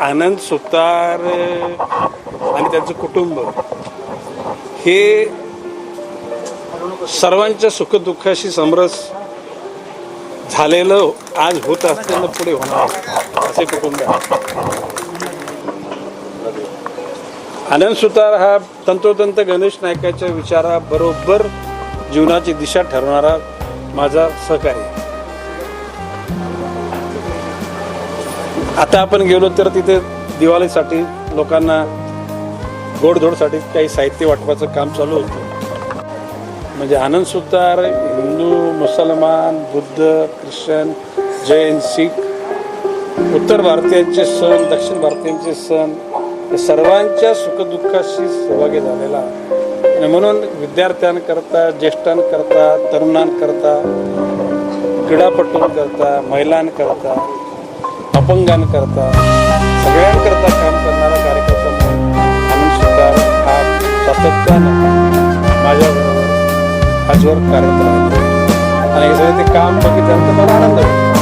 आनंद सुतार आणि त्यांचं कुटुंब हे सर्वांच्या सुखदुःखाशी समरस झालेलं आज होत असताना पुढे होणार असे कुटुंब आहे. आनंद सुतार हा तंतोतंत गणेश नायकाच्या विचाराबरोबर जीवनाची दिशा ठरवणारा माझा सहकारी. आता आपण गेलो तर तिथे दिवाळीसाठी लोकांना गोडधोडसाठी काही साहित्य वाटपाचं काम चालू होतं. म्हणजे आनंद सुतार हिंदू, मुसलमान, बुद्ध, ख्रिश्चन, जैन, शीख, उत्तर भारतीयांचे सण, दक्षिण भारतीयांचे सण या सर्वांच्या सुखदुःखाशी सहभागी झालेला आणि म्हणून विद्यार्थ्यांकरता, ज्येष्ठांकरता, तरुणांकरता, क्रीडापटूंकरता, महिलांकरता, अपंगांकरता सगळ्यांकरता काम करणारा कार्यकर्ता म्हणून आनंद सुतार हा सातत्यानं माझ्याबरोबर आजवर कार्यरत राहिला आणि हे सगळं ते काम बघितल्यानंतर मला आनंद वाटतो.